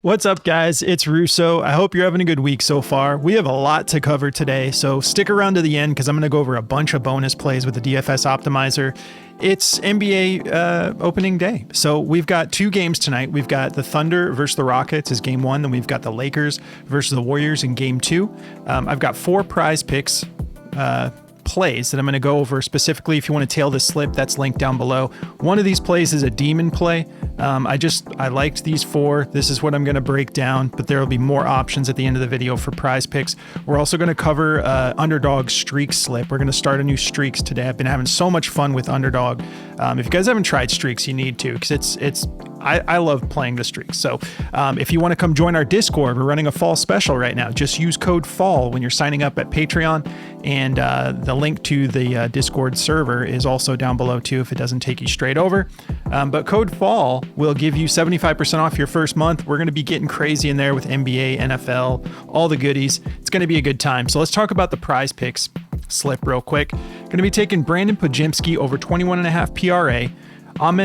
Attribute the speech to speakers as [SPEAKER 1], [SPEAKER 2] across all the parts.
[SPEAKER 1] What's up, guys? It's Russo. I hope you're having a good week so far. We have a lot to cover today, so stick around to the end because I'm going to go over a bunch of bonus plays with the DFS optimizer. It's NBA opening day. So we've got two games tonight. We've got the Thunder versus the Rockets is game one. Then we've got the Lakers versus the Warriors in game two. I've got 4 prize picks plays that I'm going to go over specifically. If you want to tail this slip, that's linked down below. One of these plays is a demon play. I liked these 4. This is what I'm going to break down, but there will be more options at the end of the video for prize picks. We're also going to cover Underdog streak slip. We're going to start a new streaks today. I've been having so much fun with Underdog. If you guys haven't tried streaks, you need to, because I love playing the streaks. So if you want to come join our Discord, we're running a fall special right now. Just use code FALL when you're signing up at Patreon, and the link to the Discord server is also down below too if it doesn't take you straight over. But code FALL will give you 75% off your first month. We're going to be getting crazy in there with NBA, NFL, all the goodies. It's going to be a good time. So let's talk about the prize picks slip real quick. Going to be taking Brandin Podziemski over 21.5 PRA.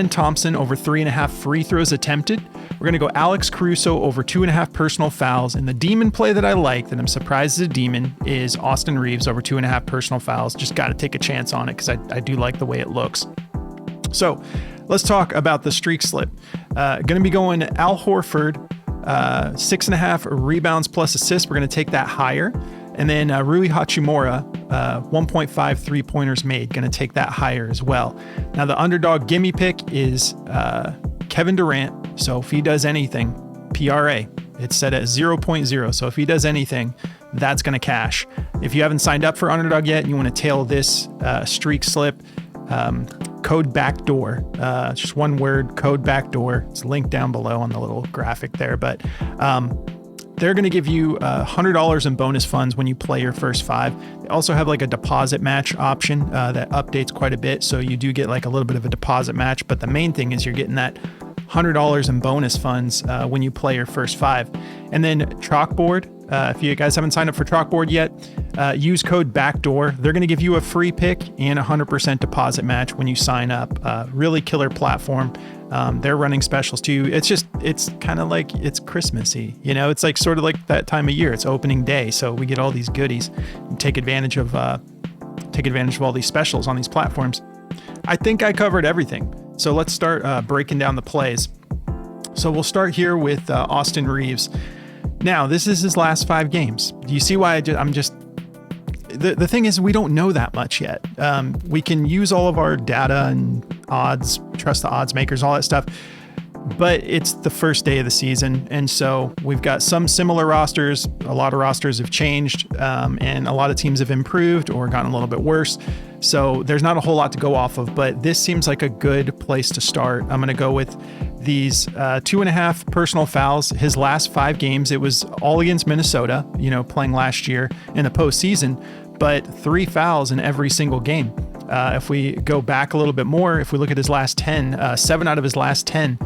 [SPEAKER 1] Thompson over 3.5 free throws attempted. We're going to go Alex Caruso over 2.5 personal fouls. And the demon play that I like, that I'm surprised is a demon, is Austin Reaves over 2.5 personal fouls. Just got to take a chance on it because I do like the way it looks. So let's talk about the streak slip. Going to be going Al Horford, 6.5 rebounds plus assists. We're going to take that higher. And then Rui Hachimura, 1.5 3-pointers made, going to take that higher as well. Now the Underdog gimme pick is Kevin Durant. So if he does anything, PRA, it's set at 0.0. So if he does anything, that's going to cash. If you haven't signed up for Underdog yet and you want to tail this streak slip, code BACKDOOR, just one word, code BACKDOOR. It's linked down below on the little graphic there, but they're going to give you $100 in bonus funds when you play your first 5. They also have like a deposit match option that updates quite a bit. So you do get like a little bit of a deposit match, but the main thing is you're getting that $100 in bonus funds when you play your first 5. And then Chalkboard, if you guys haven't signed up for Chalkboard yet, use code BACKDOOR. They're going to give you a free pick and 100% deposit match when you sign up. Really killer platform. They're running specials too. It's kind of like it's Christmassy, you know, it's like sort of like that time of year. It's opening day. So we get all these goodies and take advantage of all these specials on these platforms. I think I covered everything. So let's start breaking down the plays. So we'll start here with Austin Reaves. Now, this is his last 5 games. Do you see why the thing is, we don't know that much yet. We can use all of our data and odds, trust the odds makers, all that stuff, but it's the first day of the season. And so we've got some similar rosters. A lot of rosters have changed, and a lot of teams have improved or gotten a little bit worse. So there's not a whole lot to go off of, but this seems like a good place to start. I'm going to go with these 2.5 personal fouls. His last 5 games, it was all against Minnesota, you know, playing last year in the postseason, but 3 fouls in every single game. If we go back a little bit more, if we look at his last 10, 7 out of his last 10,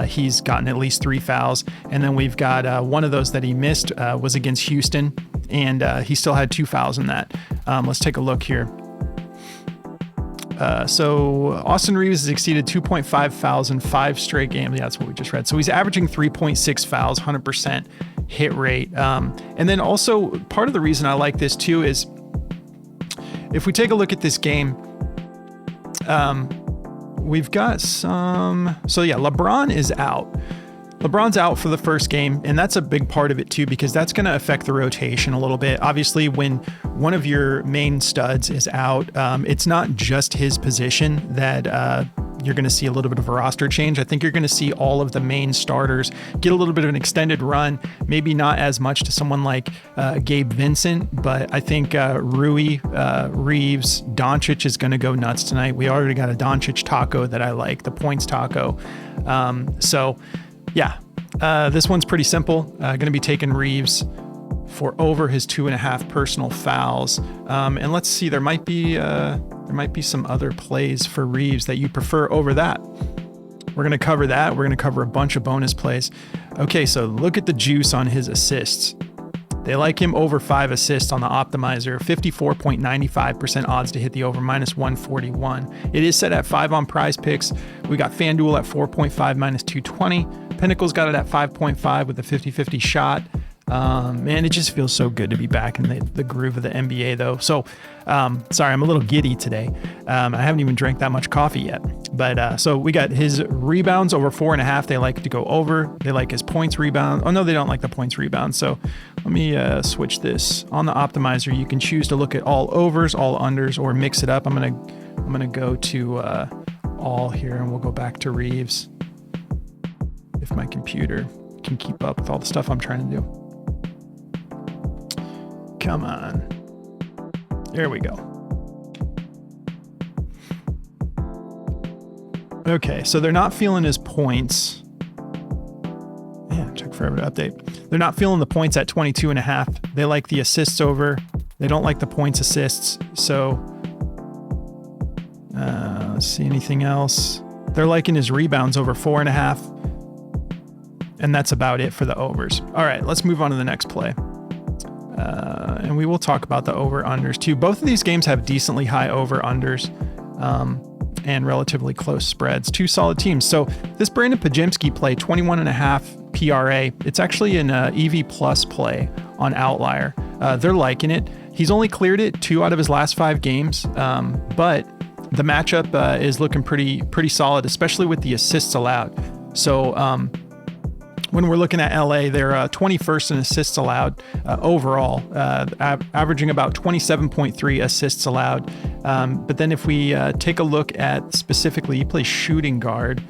[SPEAKER 1] he's gotten at least 3 fouls. And then we've got one of those that he missed was against Houston, and he still had 2 fouls in that. Let's take a look here. So Austin Reaves has exceeded 2.5 fouls in 5 straight games. Yeah, that's what we just read. So he's averaging 3.6 fouls, 100% hit rate. And then also part of the reason I like this too is if we take a look at this game, we've got some, so yeah, LeBron is out. LeBron's out for the first game, and that's a big part of it too, because that's going to affect the rotation a little bit. Obviously, when one of your main studs is out, it's not just his position that you're going to see a little bit of a roster change. I think you're going to see all of the main starters get a little bit of an extended run, maybe not as much to someone like Gabe Vincent, but I think Rui, Reaves, Doncic is going to go nuts tonight. We already got a Doncic taco that I like, the points taco. So yeah, this one's pretty simple. Going to be taking Reaves for over his 2.5 personal fouls. And let's see, there might be some other plays for Reaves that you prefer over that. We're going to cover that. We're going to cover a bunch of bonus plays. Okay, so look at the juice on his assists. They like him over 5 assists on the optimizer, 54.95% odds to hit the over, -141. It is set at 5 on Prizepicks. We got FanDuel at 4.5 -220. Pinnacle's got it at 5.5 with a 50-50 shot. Man, it just feels so good to be back in the groove of the NBA though. So, sorry, I'm a little giddy today. I haven't even drank that much coffee yet, but, so we got his rebounds over 4.5. They like to go over. They like his points rebound. Oh no, they don't like the points rebound. So let me, switch this on the optimizer. You can choose to look at all overs, all unders, or mix it up. I'm going to go to, all here, and we'll go back to Reaves if my computer can keep up with all the stuff I'm trying to do. Come on. There we go. Okay, so they're not feeling his points. Yeah, it took forever to update. They're not feeling the points at 22.5. They like the assists over. They don't like the points assists. So, let's see anything else. They're liking his rebounds over 4.5. And that's about it for the overs. All right, let's move on to the next play. And we will talk about the over-unders too. Both of these games have decently high over-unders and relatively close spreads. Two solid teams. So this Brandin Podziemski play, 21.5 PRA. It's actually an EV plus play on Outlier. They're liking it. He's only cleared it 2 out of his last 5 games, but the matchup is looking pretty solid, especially with the assists allowed. So when we're looking at LA, they're 21st in assists allowed overall, averaging about 27.3 assists allowed. But then if we take a look at specifically, he plays shooting guard.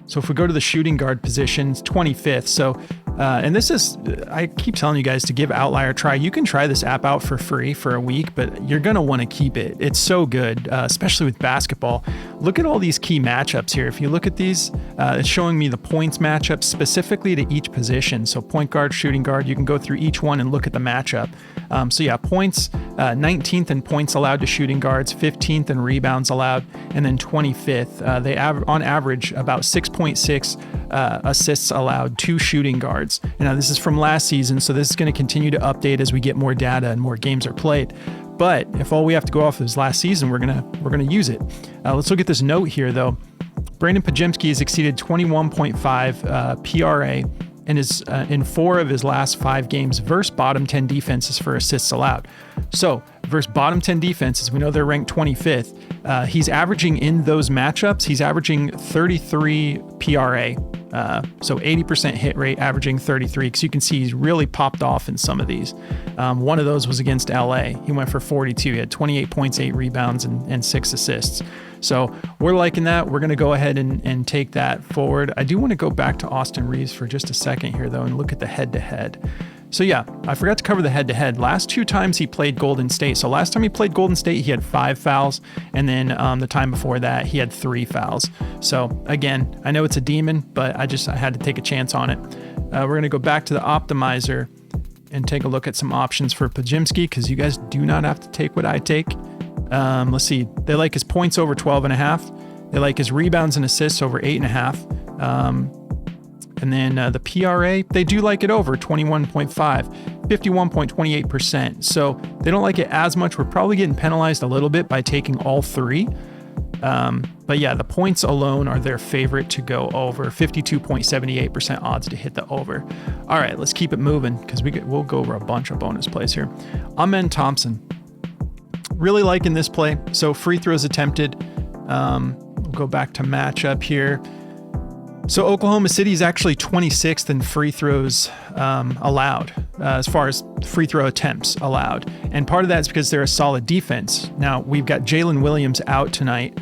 [SPEAKER 1] So if we go to the shooting guard positions, 25th. So, and this is, I keep telling you guys to give Outlier a try. You can try this app out for free for a week, but you're going to want to keep it. It's so good, especially with basketball. Look at all these key matchups here. If you look at these, it's showing me the points matchups specifically to each position. So point guard, shooting guard, you can go through each one and look at the matchup. So yeah, points, 19th in points allowed to shooting guards, 15th in rebounds allowed, and then 25th. They on average about 6.6 assists allowed to shooting guards. Now this is from last season, so this is going to continue to update as we get more data and more games are played. But if all we have to go off is last season, we're gonna use it. Let's look at this note here though. Brandin Podziemski has exceeded 21.5 PRA and is in 4 of his last 5 games versus bottom 10 defenses for assists allowed. So versus bottom 10 defenses, we know they're ranked 25th. He's averaging in those matchups, he's averaging 33 PRA. So 80% hit rate, averaging 33, because you can see he's really popped off in some of these. One of those was against LA. He went for 42. He had 28 points, 8 rebounds, and 6 assists. So we're liking that. We're going to go ahead and take that forward. I do want to go back to Austin Reaves for just a second here, though, and look at the head-to-head. So yeah, I forgot to cover the head-to-head. Last 2 times he played Golden State. So last time he played Golden State, he had 5 fouls. And then the time before that, he had 3 fouls. So again, I know it's a demon, but I had to take a chance on it. We're going to go back to the optimizer and take a look at some options for Podziemski, because you guys do not have to take what I take. Let's see. They like his points over 12.5. They like his rebounds and assists over 8.5. And then the PRA, they do like it over 21.5, 51.28%. So they don't like it as much. We're probably getting penalized a little bit by taking all 3. But yeah, the points alone are their favorite to go over, 52.78% odds to hit the over. All right, let's keep it moving, because we'll go over a bunch of bonus plays here. Thompson, really liking this play. So free throws attempted. We'll go back to matchup here. So Oklahoma City is actually 26th in free throws allowed, as far as free throw attempts allowed. And part of that is because they're a solid defense. Now, we've got Jalen Williams out tonight,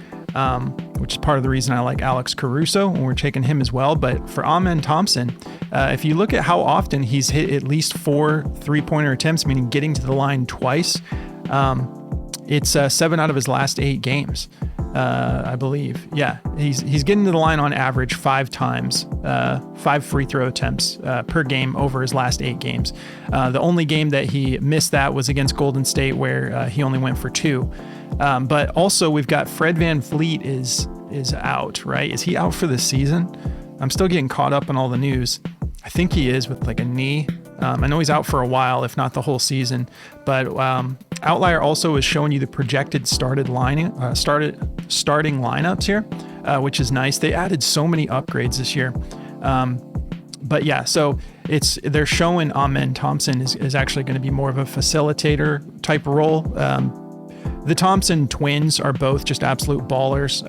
[SPEAKER 1] which is part of the reason I like Alex Caruso, and we're taking him as well. But for Thompson, if you look at how often he's hit at least 4 3-pointer attempts, meaning getting to the line twice, it's 7 out of his last 8 games. I believe. Yeah, he's getting to the line on average 5 times, 5 free throw attempts per game over his last 8 games. The only game that he missed that was against Golden State, where he only went for 2. But also we've got Fred VanVleet is out, right? Is he out for the season? I'm still getting caught up on all the news. I think he is, with like a knee. I know he's out for a while, if not the whole season. But Outlier also is showing you the projected starting lineups here, which is nice. They added so many upgrades this year. But yeah, so they're showing Thompson is actually going to be more of a facilitator type role. The Thompson twins are both just absolute ballers.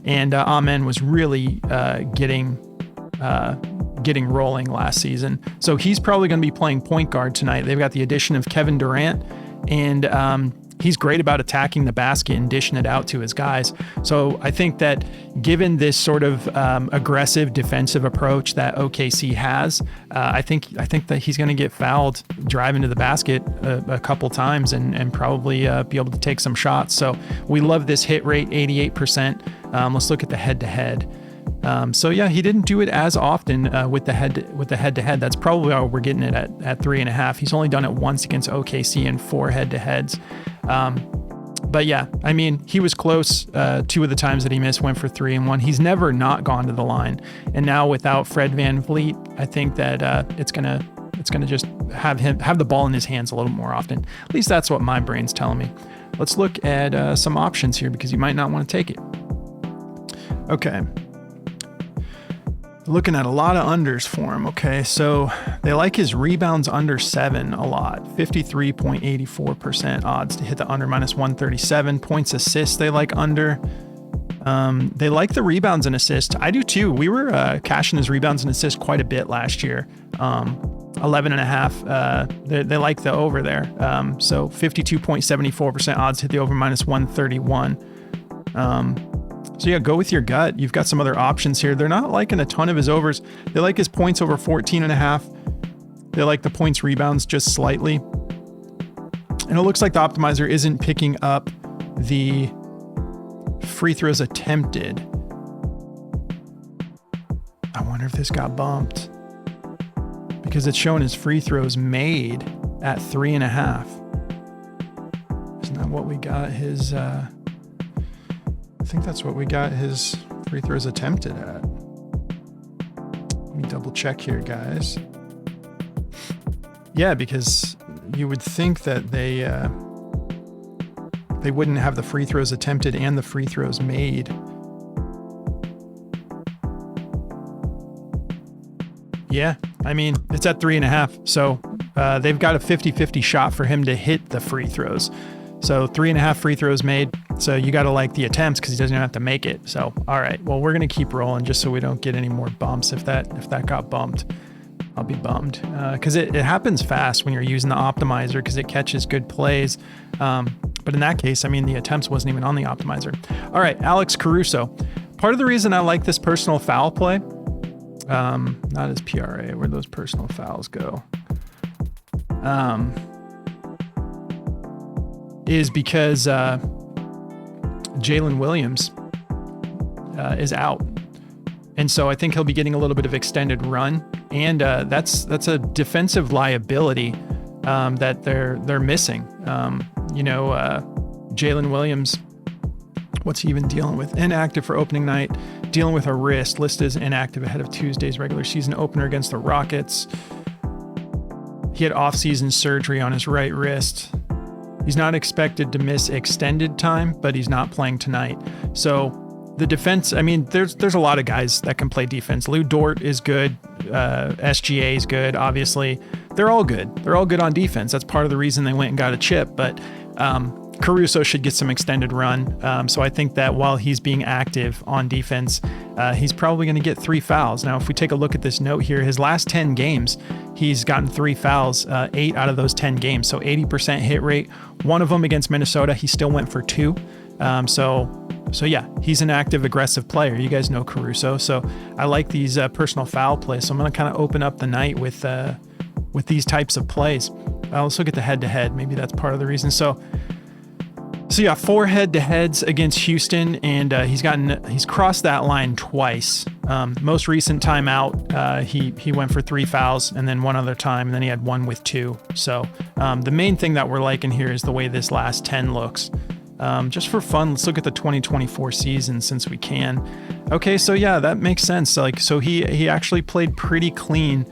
[SPEAKER 1] And Amen was really getting rolling last season. So he's probably going to be playing point guard tonight. They've got the addition of Kevin Durant, and he's great about attacking the basket and dishing it out to his guys. So I think that given this sort of aggressive defensive approach that OKC has, I think that he's going to get fouled driving to the basket a couple times and probably be able to take some shots. So we love this hit rate, 88%. Let's look at the head-to-head. So yeah, he didn't do it as often with the head-to-head. That's probably why we're getting it at 3.5. He's only done it once against OKC in 4 head-to-heads. But yeah, I mean, he was close. 2 of the times that he missed went for 3 and 1. He's never not gone to the line. And now without Fred VanVleet, I think that it's gonna just have the ball in his hands a little more often. At least that's what my brain's telling me. Let's look at some options here because you might not want to take it. Okay. Looking at a lot of unders for him. Okay, so they like his rebounds under 7 a lot. 53.84% odds to hit the under, minus 137. Points assists they like under. They like the rebounds and assists. I do too. We were cashing his rebounds and assists quite a bit last year. 11.5. They like the over there. So 52.74% odds to hit the over, minus 131. So yeah, go with your gut. You've got some other options here. They're not liking a ton of his overs. They like his points over 14.5. They like the points rebounds just slightly. And it looks like the optimizer isn't picking up the free throws attempted. I wonder if this got bumped because it's showing his free throws made at 3.5. Isn't that what we got his, I think that's what we got his free throws attempted at. Let me double check here, guys. Yeah, because you would think that they wouldn't have the free throws attempted and the free throws made. Yeah, I mean, it's at 3.5. So they've got a 50-50 shot for him to hit the free throws. So 3.5 free throws made. So you got to like the attempts because he doesn't even have to make it. So, all right, well, we're going to keep rolling just so we don't get any more bumps. If that got bumped, I'll be bummed because it happens fast when you're using the optimizer because it catches good plays. But in that case, I mean, the attempts wasn't even on the optimizer. All right, Alex Caruso. Part of the reason I like this personal foul play, not his PRA, where'd those personal fouls go? Is because Jalen Williams is out. And so I think he'll be getting a little bit of extended run. And that's a defensive liability that they're missing. Jalen Williams, what's he even dealing with? Inactive for opening night, dealing with a wrist, listed as inactive ahead of Tuesday's regular season opener against the Rockets. He had off-season surgery on his right wrist. He's not expected to miss extended time, but he's not playing tonight. So the defense, I mean, there's a lot of guys that can play defense. Lou Dort is good. SGA is good. Obviously, they're all good. They're all good on defense. That's part of the reason they went and got a chip. But Caruso should get some extended run. So I think that while he's being active on defense, he's probably going to get 3 fouls. Now, if we take a look at this note here, his last 10 games, he's gotten 3 fouls, 8 out of those 10 games. So 80% hit rate. One of them against Minnesota, he still went for 2. So yeah, he's an active, aggressive player. You guys know Caruso. So I like these personal foul plays. So I'm going to kind of open up the night with these types of plays. Let's look at the head-to-head. Maybe that's part of the reason. So yeah, 4 head-to-heads against Houston, and he's crossed that line twice. Most recent time out, he went for 3 fouls, and then one other time, and then he had 1 with 2. So the main thing that we're liking here is the way this last 10 looks. Just for fun, let's look at the 2024 season since we can. Okay, so yeah, that makes sense. So he actually played pretty clean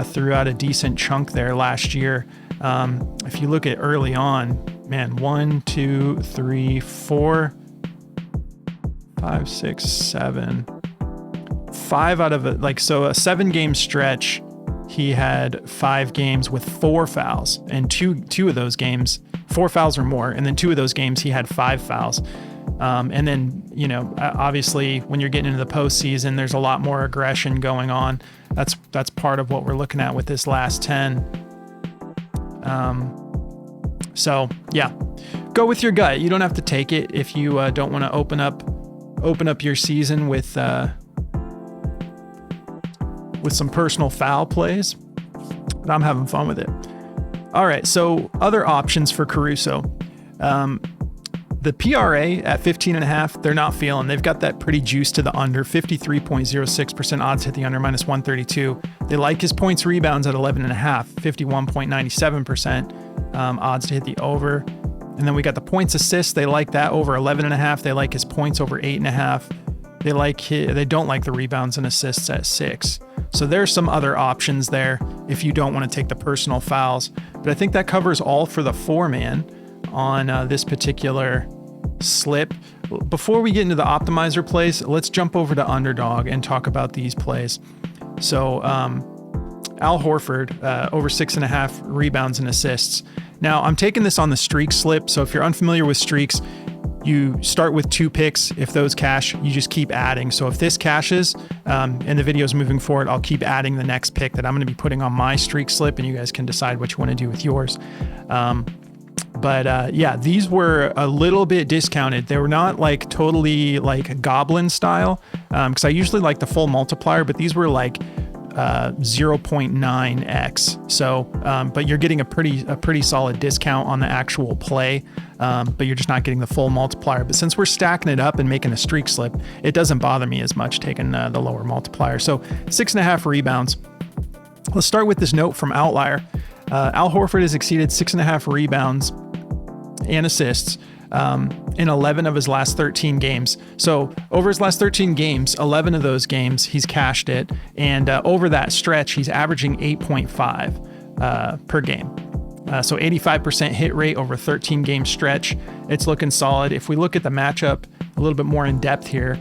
[SPEAKER 1] throughout a decent chunk there last year. If you look at early on, man, 1, 2, 3, 4, 5, 6, 7, 5 out of a 7-game stretch, he had 5 games with 4 fouls, and two of those games, 4 fouls or more, and then 2 of those games he had 5 fouls. And then, obviously when you're getting into the postseason, there's a lot more aggression going on. That's part of what we're looking at with this last 10. So yeah, go with your gut. You don't have to take it if you don't want to open up your season with some personal foul plays, but I'm having fun with it. All right, so other options for Caruso. The PRA at 15.5, they're not feeling. They've got that pretty juice to the under, 53.06% odds hit the under, minus 132. They like his points rebounds at 11.5, 51.97% odds to hit the over. And then we got the points assists. They like that over 11.5. They like his points over 8.5. They don't like the rebounds and assists at 6. So there's some other options there if you don't want to take the personal fouls. But I think that covers all for the 4-man on this particular slip. Before we get into the optimizer plays, let's jump over to Underdog and talk about these plays. So Al Horford, over 6.5 rebounds and assists. Now I'm taking this on the streak slip. So if you're unfamiliar with streaks, you start with 2 picks. If those cash, you just keep adding. So if this cashes and the videos moving forward, I'll keep adding the next pick that I'm going to be putting on my streak slip, and you guys can decide what you want to do with yours. But yeah, these were a little bit discounted. They were not like totally like goblin style, because I usually like the full multiplier, but these were like 0.9x. So, but you're getting a pretty solid discount on the actual play, but you're just not getting the full multiplier. But since we're stacking it up and making a streak slip, it doesn't bother me as much taking the lower multiplier. So 6.5 rebounds. Let's start with this note from Outlier. Al Horford has exceeded 6.5 rebounds and assists in 11 of his last 13 games. So over his last 13 games, 11 of those games, he's cashed it. And over that stretch, he's averaging 8.5 per game. So 85% hit rate over 13 game stretch. It's looking solid. If we look at the matchup a little bit more in depth here,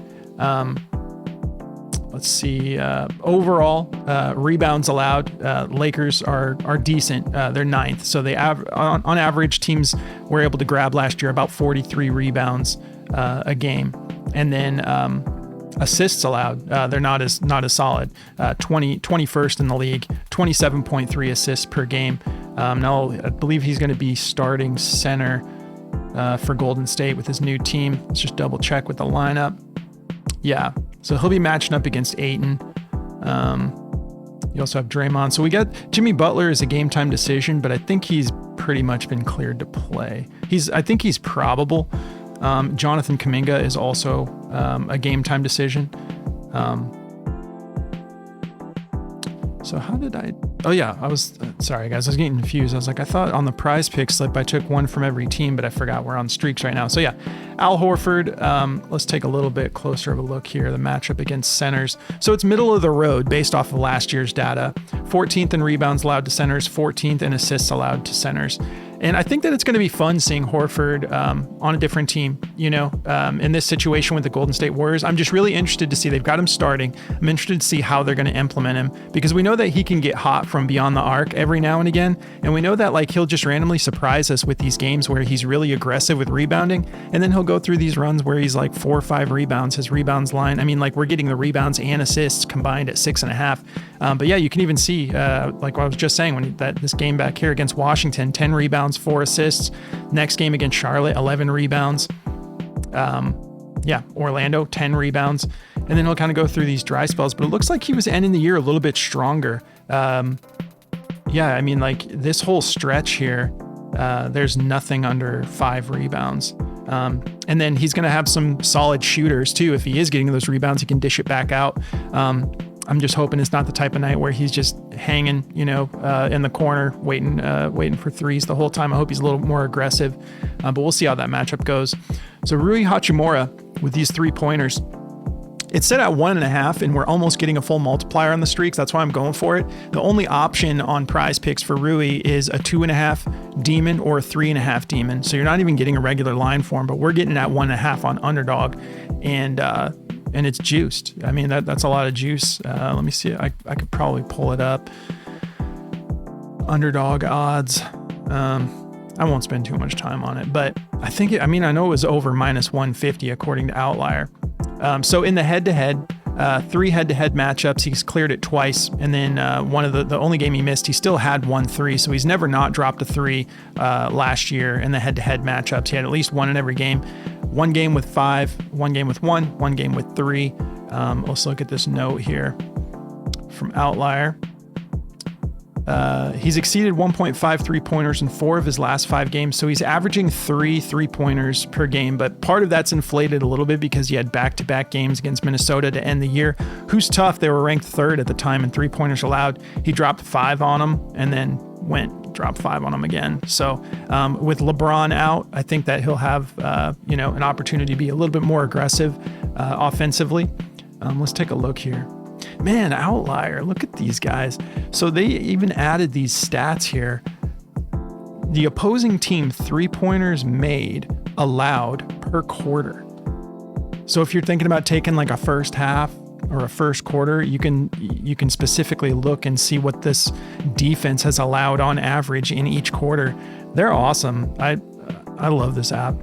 [SPEAKER 1] let's see, overall rebounds allowed, Lakers are decent. They're 9th. So they on average, teams were able to grab last year about 43 rebounds a game. And then assists allowed, they're not as solid. 21st in the league, 27.3 assists per game. Now I believe he's going to be starting center for Golden State with his new team. Let's just double check with the lineup. Yeah, so he'll be matching up against Ayton. You also have Draymond. So we got Jimmy Butler as a game time decision, but I think he's pretty much been cleared to play. I think he's probable. Jonathan Kuminga is also a game time decision. So how did I... Oh yeah, sorry guys, I was getting confused. I was like, I thought on the Prizepicks slip I took one from every team, but I forgot we're on streaks right now. So yeah, Al Horford, let's take a little bit closer of a look here, the matchup against centers. So it's middle of the road based off of last year's data. 14th in rebounds allowed to centers, 14th in assists allowed to centers. And I think that it's going to be fun seeing Horford on a different team, in this situation with the Golden State Warriors. I'm just really interested to see, they've got him starting. I'm interested to see how they're going to implement him, because we know that he can get hot from beyond the arc every now and again. And we know that like he'll just randomly surprise us with these games where he's really aggressive with rebounding. And then he'll go through these runs where he's like 4 or 5 rebounds, his rebounds line. I mean, like we're getting the rebounds and assists combined at 6.5. But yeah, you can even see, like what I was just saying, this game back here against Washington, 10 rebounds, 4 assists. Next game against Charlotte, 11 rebounds. Orlando, 10 rebounds. And then he'll kind of go through these dry spells, but it looks like he was ending the year a little bit stronger. I mean, like this whole stretch here, there's nothing under 5 rebounds. And then he's going to have some solid shooters too. If he is getting those rebounds, he can dish it back out. I'm just hoping it's not the type of night where he's just hanging, in the corner, waiting for threes the whole time. I hope he's a little more aggressive, but we'll see how that matchup goes. So Rui Hachimura with these 3-pointers, it's set at 1.5, and we're almost getting a full multiplier on the streaks. That's why I'm going for it. The only option on Prizepicks for Rui is a 2.5 demon or a 3.5 demon. So you're not even getting a regular line for him, but we're getting it at 1.5 on Underdog. And and it's juiced. I mean, that's a lot of juice. Let me see. I could probably pull it up. Underdog odds. I won't spend too much time on it, but I know it was over -150 according to Outlier. So in the head-to-head, 3 head-to-head matchups, he's cleared it twice, and then one of the only game he missed, he still had 1-3, so he's never not dropped a 3 last year in the head-to-head matchups. He had at least 1 in every game. 1 game with 5, 1 game with 1, 1 game with 3. Let's look at this note here from Outlier. He's exceeded 1.5 3-pointers in 4 of his last 5 games, so he's averaging 3 3-pointers per game, but part of that's inflated a little bit because he had back-to-back games against Minnesota to end the year. Who's tough? They were ranked 3rd at the time in 3-pointers allowed. He dropped 5 on them and then dropped 5 on them again. So with LeBron out, I think that he'll have an opportunity to be a little bit more aggressive offensively. Let's take a look here. Man, Outlier, look at these guys. So they even added these stats here. The opposing team 3-pointers made allowed per quarter. So if you're thinking about taking like a first half or a first quarter, you can specifically look and see what this defense has allowed on average in each quarter. They're awesome. I love this app.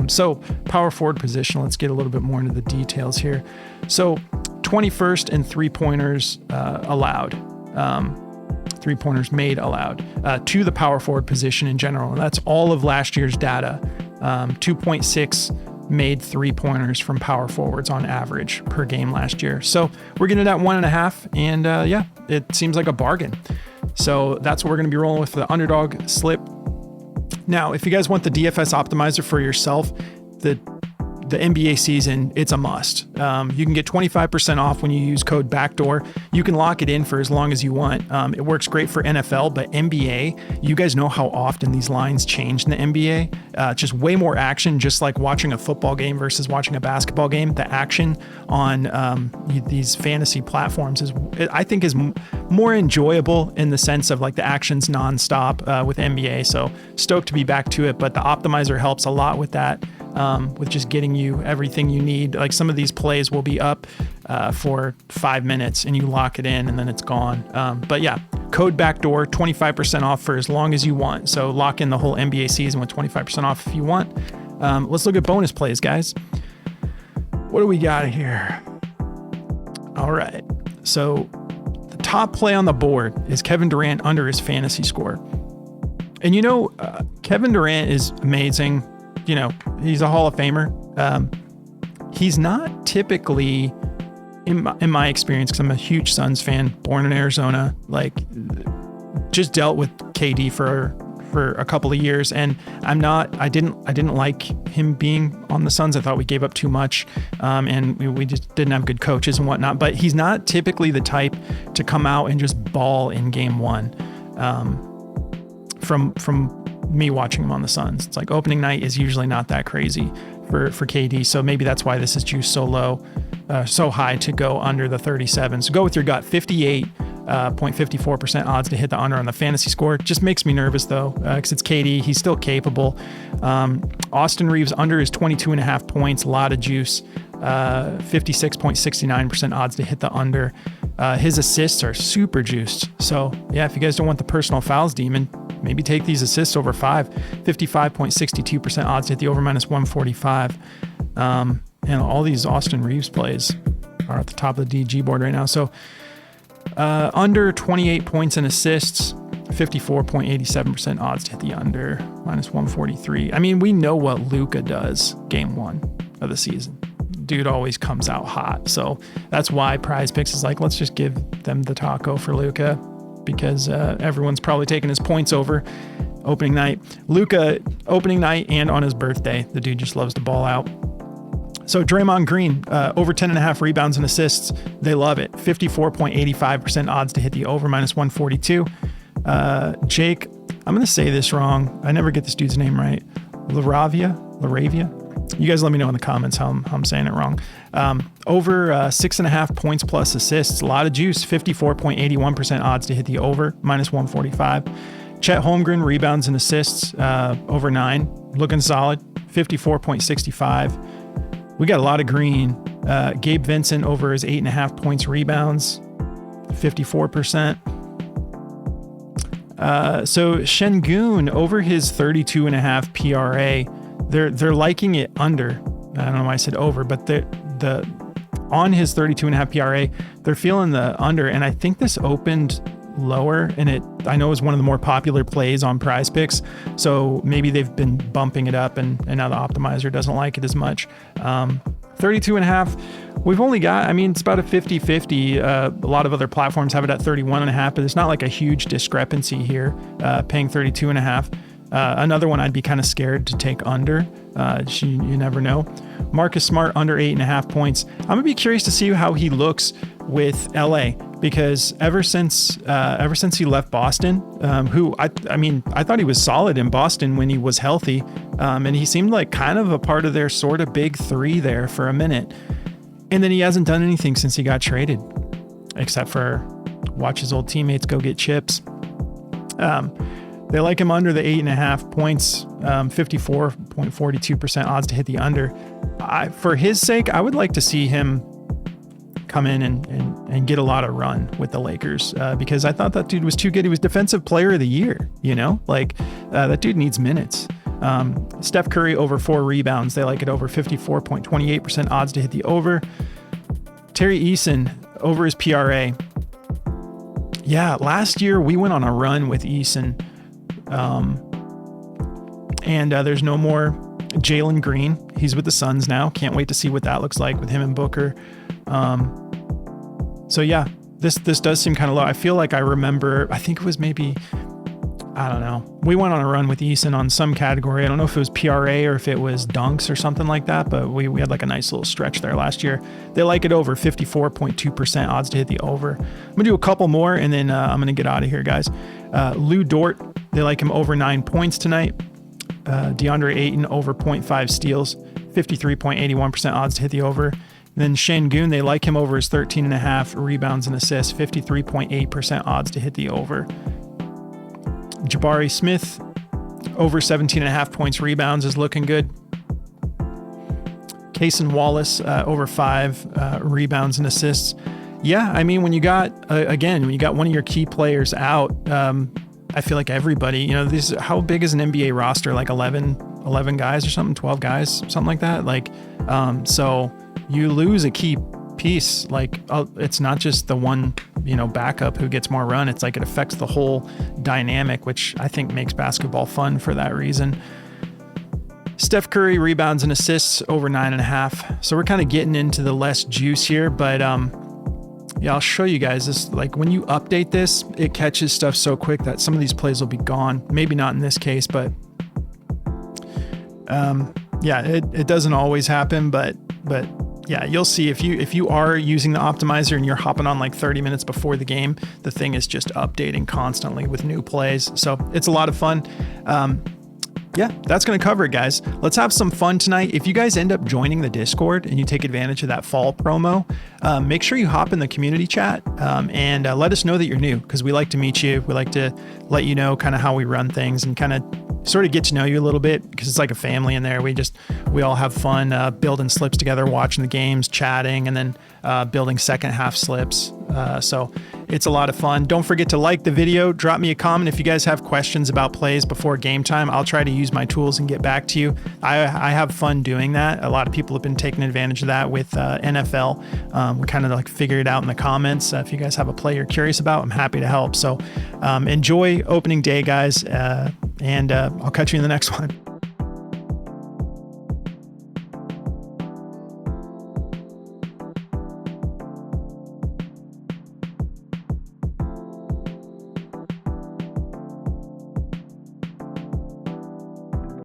[SPEAKER 1] So power forward position, let's get a little bit more into the details here. So 21st in 3-pointers allowed, 3-pointers made allowed to the power forward position in general. And that's all of last year's data. 2.6 made 3-pointers from power forwards on average per game last year. So we're getting it at 1.5, and it seems like a bargain. So that's what we're going to be rolling with for the Underdog slip. Now, if you guys want the DFS optimizer for yourself, the NBA season, it's a must. You can get 25% off when you use code BACKDOOR. You can lock it in for as long as you want. It works great for NFL, but NBA, you guys know how often these lines change in the NBA. Just way more action, just like watching a football game versus watching a basketball game. The action on these fantasy platforms I think is more enjoyable in the sense of like the action's nonstop with NBA. So stoked to be back to it, but the optimizer helps a lot with that. With just getting you everything you need. Like some of these plays will be up for 5 minutes and you lock it in and then it's gone. But yeah, code BACKDOOR, 25% off for as long as you want. So lock in the whole NBA season with 25% off if you want. Let's look at bonus plays, guys. What do we got here? All right. So the top play on the board is Kevin Durant under his fantasy score. And Kevin Durant is amazing. He's a Hall of Famer. He's not typically, in my experience, because I'm a huge Suns fan, born in Arizona, just dealt with KD for a couple of years, and I didn't like him being on the Suns. I thought we gave up too much, and we just didn't have good coaches and whatnot. But he's not typically the type to come out and just ball in game 1. From me watching him on the Suns, it's like opening night is usually not that crazy for KD. So maybe that's why this is juiced so low, so high to go under the 37. So go with your gut. 58.54% odds to hit the under on the fantasy score. Just makes me nervous though, because it's KD. He's still capable. Austin Reaves under is 22.5 points. A lot of juice. 56.69% odds to hit the under. His assists are super juiced. So yeah, if you guys don't want the personal fouls demon, maybe take these assists over 5. 55.62% odds to hit the over -145. And all these Austin Reaves plays are at the top of the DG board right now. So under 28 points and assists, 54.87% odds to hit the under, -143. I mean, we know what Luka does game 1 of the season. Dude always comes out hot. So that's why Prizepicks is like, let's just give them the taco for Luka, because everyone's probably taking his points over opening night. Luka, opening night and on his birthday, the dude just loves to ball out. So Draymond Green, over 10.5 rebounds and assists. They love it. 54.85% odds to hit the over, -142. Jake, I'm going to say this wrong. I never get this dude's name right. Laravia. You guys let me know in the comments how I'm saying it wrong. Over 6.5 points plus assists. A lot of juice. 54.81% odds to hit the over, -145. Chet Holmgren, rebounds and assists, over 9. Looking solid. 54.65. We got a lot of green. Gabe Vincent over his 8.5 points rebounds, 54%. So Şengün over his 32.5 PRA, they're liking it under. I don't know why I said over, but the on his 32.5 PRA, they're feeling the under, and I think this opened lower, and I know it was one of the more popular plays on Prizepicks, so maybe they've been bumping it up, and now the optimizer doesn't like it as much. 32.5, we've only got, I mean, it's about a 50-50. A lot of other platforms have it at 31.5, but it's not like a huge discrepancy here, paying 32.5. Another one I'd be kind of scared to take under. You never know. Marcus Smart under 8.5 points. I'm gonna be curious to see how he looks with LA, because ever since he left Boston, who I mean I thought he was solid in Boston when he was healthy, and he seemed like kind of a part of their sort of big three there for a minute, and then he hasn't done anything since he got traded, except for watch his old teammates go get chips. They like him under the 8.5 points, 54.42% odds to hit the under. For his sake, I would like to see him come in and get a lot of run with the Lakers, because I thought that dude was too good. He was defensive player of the year, that dude needs minutes. Steph Curry over 4 rebounds. They like it over 54.28% odds to hit the over. Terry Eason over his PRA. Yeah, last year we went on a run with Eason. And there's no more Jalen Green. He's with the Suns now. Can't wait to see what that looks like with him and Booker. So yeah, this does seem kind of low. I feel like I remember, I think it was maybe, I don't know. We went on a run with Eason on some category. I don't know if it was PRA or if it was dunks or something like that, but we had like a nice little stretch there last year. They like it over 54.2% odds to hit the over. I'm gonna do a couple more and then I'm gonna get out of here, guys. Lou Dort, they like him over 9 points tonight. DeAndre Ayton over 0.5 steals, 53.81% odds to hit the over. Then Şengün, they like him over his 13.5 rebounds and assists, 53.8% odds to hit the over. Jabari Smith over 17.5 points rebounds is looking good. Cason Wallace over 5 rebounds and assists. Yeah, I mean, when you got one of your key players out, I feel like everybody, how big is an NBA roster? Like 11 guys or something, 12 guys, something like that. So you lose a key piece. It's not just the one, backup who gets more run. It's like it affects the whole dynamic, which I think makes basketball fun for that reason. Steph Curry rebounds and assists over 9.5. So we're kind of getting into the less juice here, but yeah, I'll show you guys this. Like when you update this, it catches stuff so quick that some of these plays will be gone. Maybe not in this case, but yeah, it doesn't always happen, but yeah, you'll see if you are using the optimizer and you're hopping on like 30 minutes before the game, the thing is just updating constantly with new plays. So it's a lot of fun. Yeah, that's going to cover it, guys. Let's have some fun tonight. If you guys end up joining the Discord and you take advantage of that fall promo, make sure you hop in the community chat and let us know that you're new, because we like to meet you. We like to let you know kind of how we run things and kind of sort of get to know you a little bit, because it's like a family in there. We all have fun building slips together, watching the games, chatting, and then building second half slips. So it's a lot of fun. Don't forget to like the video, drop me a comment if you guys have questions about plays before game time. I'll try to use my tools and get back to you. I have fun doing that. A lot of people have been taking advantage of that with NFL. We kind of like figure it out in the comments. If you guys have a play you're curious about, I'm happy to help. So enjoy opening day, guys, and I'll catch you in the next one.